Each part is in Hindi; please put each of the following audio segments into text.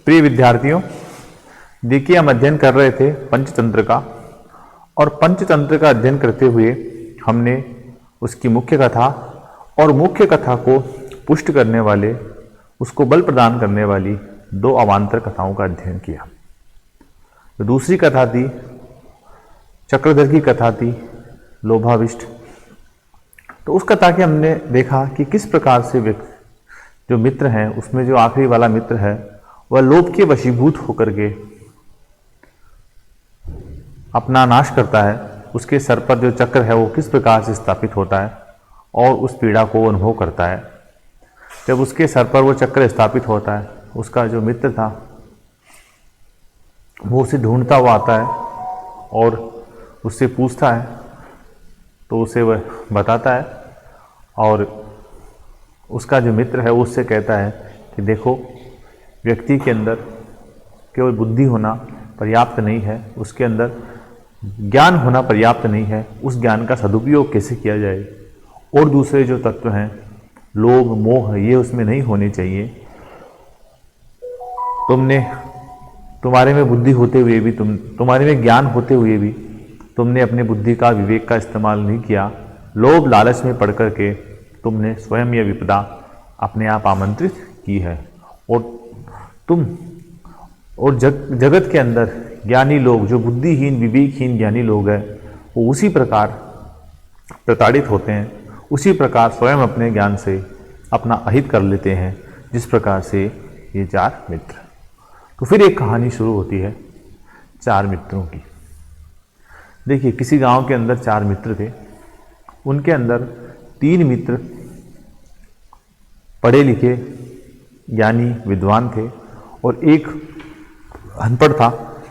प्रिय विद्यार्थियों, देखिए हम अध्ययन कर रहे थे पंचतंत्र का, और पंचतंत्र का अध्ययन करते हुए हमने उसकी मुख्य कथा और मुख्य कथा को पुष्ट करने वाले, उसको बल प्रदान करने वाली दो अवान्तर कथाओं का अध्ययन किया। तो दूसरी कथा थी चक्रधर की कथा थी लोभाविष्ट। तो उस कथा के हमने देखा कि किस प्रकार से जो मित्र हैं, उसमें जो आखिरी वाला मित्र है वह लोभ के वशीभूत होकर के अपना नाश करता है। उसके सर पर जो चक्र है वो किस प्रकार से स्थापित होता है और उस पीड़ा को अनुभव करता है। जब उसके सर पर वो चक्र स्थापित होता है, उसका जो मित्र था वो उसे ढूंढता हुआ आता है और उससे पूछता है, तो उसे वह बताता है और उसका जो मित्र है वो उससे कहता है कि देखो, व्यक्ति के अंदर केवल बुद्धि होना पर्याप्त नहीं है, उसके अंदर ज्ञान होना पर्याप्त नहीं है। उस ज्ञान का सदुपयोग कैसे किया जाए, और दूसरे जो तत्व हैं लोभ मोह, ये उसमें नहीं होने चाहिए। तुम्हारे में बुद्धि होते हुए भी, तुम्हारे में ज्ञान होते हुए भी तुमने अपने बुद्धि का, विवेक का इस्तेमाल नहीं किया। लोभ लालच में पड़ कर के तुमने स्वयं यह विपदा अपने आप आमंत्रित की है। और जगत के अंदर ज्ञानी लोग, जो बुद्धिहीन विवेकहीन ज्ञानी लोग हैं, वो उसी प्रकार प्रताड़ित होते हैं, उसी प्रकार स्वयं अपने ज्ञान से अपना अहित कर लेते हैं, जिस प्रकार से ये चार मित्र। तो फिर एक कहानी शुरू होती है चार मित्रों की। देखिए, किसी गांव के अंदर चार मित्र थे। उनके अंदर तीन मित्र पढ़े लिखे ज्ञानी विद्वान थे और एक अनपढ़ था,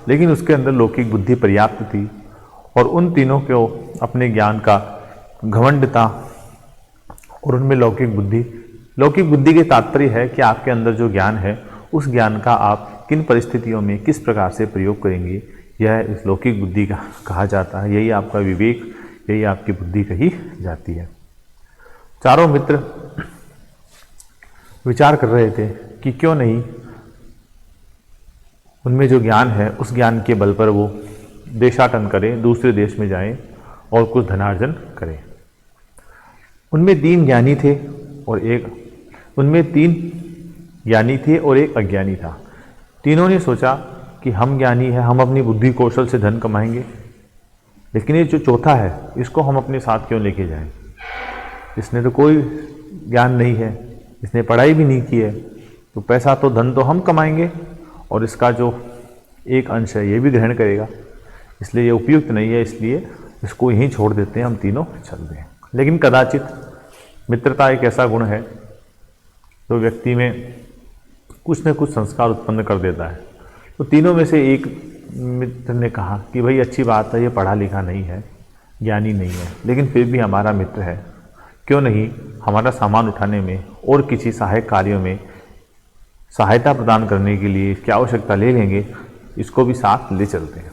लेकिन उसके अंदर लौकिक बुद्धि पर्याप्त थी। और उन तीनों को अपने ज्ञान का घमंड था और उनमें लौकिक बुद्धि के तात्पर्य है कि आपके अंदर जो ज्ञान है, उस ज्ञान का आप किन परिस्थितियों में किस प्रकार से प्रयोग करेंगे, यह इस लौकिक बुद्धि का कहा जाता है। यही आपका विवेक, यही आपकी बुद्धि कही जाती है। चारों मित्र विचार कर रहे थे कि क्यों नहीं उनमें जो ज्ञान है, उस ज्ञान के बल पर वो देशाटन करें, दूसरे देश में जाएं और कुछ धनार्जन करें। उनमें तीन ज्ञानी थे और एक अज्ञानी था। तीनों ने सोचा कि हम ज्ञानी हैं, हम अपनी बुद्धि कौशल से धन कमाएंगे, लेकिन ये जो चौथा है, इसको हम अपने साथ क्यों लेके जाएं? इसने तो कोई ज्ञान नहीं है, इसने पढ़ाई भी नहीं की है, तो पैसा तो धन तो हम कमाएंगे और इसका जो एक अंश है ये भी ग्रहण करेगा, इसलिए ये उपयुक्त नहीं है, इसलिए इसको यहीं छोड़ देते हैं, हम तीनों चलते हैं। लेकिन कदाचित मित्रता एक ऐसा गुण है तो व्यक्ति में कुछ न कुछ संस्कार उत्पन्न कर देता है। तो तीनों में से एक मित्र ने कहा कि भाई अच्छी बात है, ये पढ़ा लिखा नहीं है, ज्ञानी नहीं है, लेकिन फिर भी हमारा मित्र है, क्यों नहीं हमारा सामान उठाने में और किसी सहायक कार्यों में सहायता प्रदान करने के लिए क्या आवश्यकता ले लेंगे, इसको भी साथ ले चलते हैं।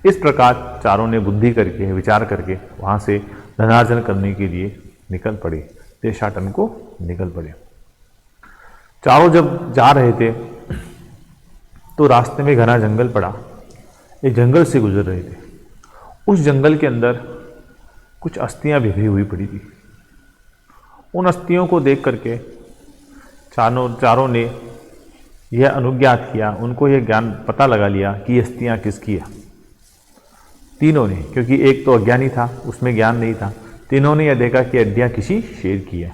इस प्रकार चारों ने बुद्धि करके, विचार करके वहाँ से धनार्जन करने के लिए निकल पड़े, देशाटन को निकल पड़े। चारों जब जा रहे थे तो रास्ते में घना जंगल पड़ा। एक जंगल से गुजर रहे थे। उस जंगल के अंदर कुछ अस्थियां बिखरी हुई पड़ी थी। उन अस्थियों को देख करके चारों ने यह अनुज्ञात किया, उनको यह ज्ञान पता लगा लिया कि ये अस्थियां किसकी है। तीनों ने, क्योंकि एक तो अज्ञानी था, उसमें ज्ञान नहीं था, तीनों ने यह देखा कि हड्डियां किसी शेर की है।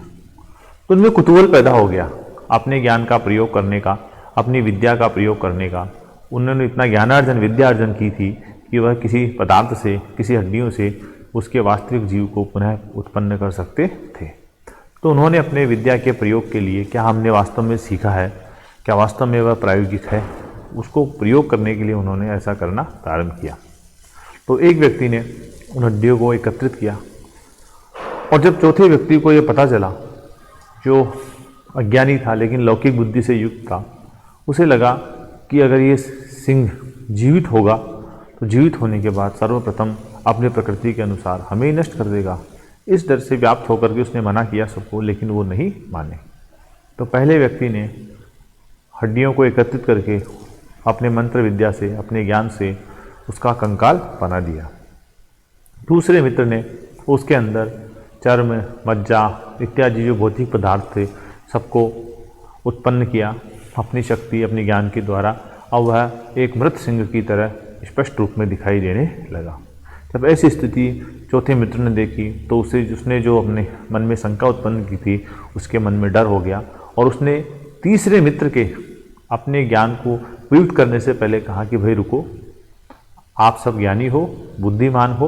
तो उनमें कुतूहल पैदा हो गया अपने ज्ञान का प्रयोग करने का, अपनी विद्या का प्रयोग करने का। उन्होंने इतना ज्ञानार्जन, विद्यार्जन की थी कि वह किसी पदार्थ से, किसी हड्डियों से उसके वास्तविक जीव को पुनः उत्पन्न कर सकते थे। तो उन्होंने अपने विद्या के प्रयोग के लिए, क्या हमने वास्तव में सीखा है, क्या वास्तव में वह प्रायोगिक है, उसको प्रयोग करने के लिए उन्होंने ऐसा करना प्रारंभ किया। तो एक व्यक्ति ने उन हड्डियों को एकत्रित किया, और जब चौथे व्यक्ति को यह पता चला, जो अज्ञानी था लेकिन लौकिक बुद्धि से युक्त था, उसे लगा कि अगर ये सिंह जीवित होगा तो जीवित होने के बाद सर्वप्रथम अपने प्रकृति के अनुसार हमें ही नष्ट कर देगा। इस डर से व्याप्त होकर के उसने मना किया सबको, लेकिन वो नहीं माने। तो पहले व्यक्ति ने हड्डियों को एकत्रित करके अपने मंत्र विद्या से, अपने ज्ञान से उसका कंकाल बना दिया। दूसरे मित्र ने उसके अंदर चर्म, मज्जा इत्यादि जो भौतिक पदार्थ थे सबको उत्पन्न किया अपनी शक्ति, अपने ज्ञान के द्वारा। अब वह एक मृत सिंह की तरह स्पष्ट रूप में दिखाई देने लगा। जब ऐसी स्थिति चौथे मित्र ने देखी तो उसने जो अपने मन में शंका उत्पन्न की थी उसके मन में डर हो गया और उसने तीसरे मित्र के अपने ज्ञान को प्रयुक्त करने से पहले कहा कि भाई रुको, आप सब ज्ञानी हो, बुद्धिमान हो,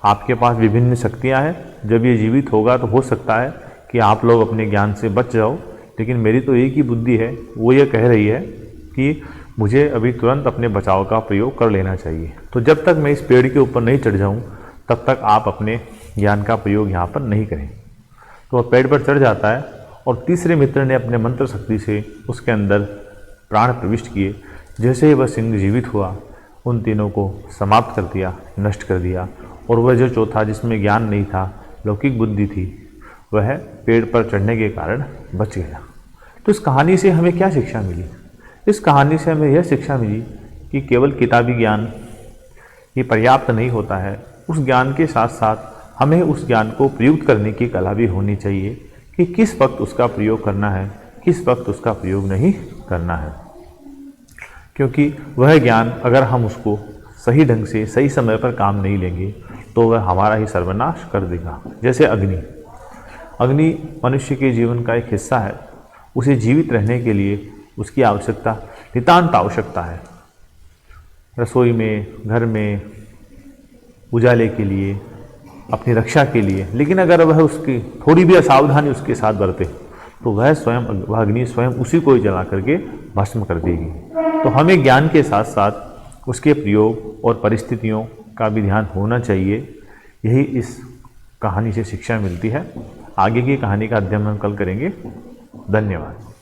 आपके पास विभिन्न शक्तियां हैं, जब ये जीवित होगा तो हो सकता है कि आप लोग अपने ज्ञान से बच जाओ, लेकिन मेरी तो एक ही बुद्धि है, वो ये कह रही है कि मुझे अभी तुरंत अपने बचाव का प्रयोग कर लेना चाहिए। तो जब तक मैं इस पेड़ के ऊपर नहीं चढ़ जाऊं तब तक आप अपने ज्ञान का प्रयोग यहाँ पर नहीं करें। तो वह पेड़ पर चढ़ जाता है और तीसरे मित्र ने अपने मंत्र शक्ति से उसके अंदर प्राण प्रविष्ट किए। जैसे ही वह सिंह जीवित हुआ उन तीनों को समाप्त कर दिया, नष्ट कर दिया। और वह जो चौथा जिसमें ज्ञान नहीं था, लौकिक बुद्धि थी, वह पेड़ पर चढ़ने के कारण बच गया। तो इस कहानी से हमें क्या शिक्षा मिली? इस कहानी से हमें यह शिक्षा मिली कि केवल किताबी ज्ञान ये पर्याप्त नहीं होता है। उस ज्ञान के साथ साथ हमें उस ज्ञान को प्रयुक्त करने की कला भी होनी चाहिए कि किस वक्त उसका प्रयोग करना है, किस वक्त उसका प्रयोग नहीं करना है। क्योंकि वह ज्ञान अगर हम उसको सही ढंग से सही समय पर काम नहीं लेंगे तो वह हमारा ही सर्वनाश कर देगा। जैसे अग्नि मनुष्य के जीवन का एक हिस्सा है। उसे जीवित रहने के लिए उसकी आवश्यकता, नितांत आवश्यकता है। रसोई में, घर में, उजाले के लिए, अपनी रक्षा के लिए। लेकिन अगर वह उसकी थोड़ी भी असावधानी उसके साथ बरते तो वह अग्नि स्वयं उसी को ही जला करके भस्म कर देगी। तो हमें ज्ञान के साथ साथ उसके प्रयोग और परिस्थितियों का भी ध्यान होना चाहिए। यही इस कहानी से शिक्षा मिलती है। आगे की कहानी का अध्ययन हम कल करेंगे। धन्यवाद।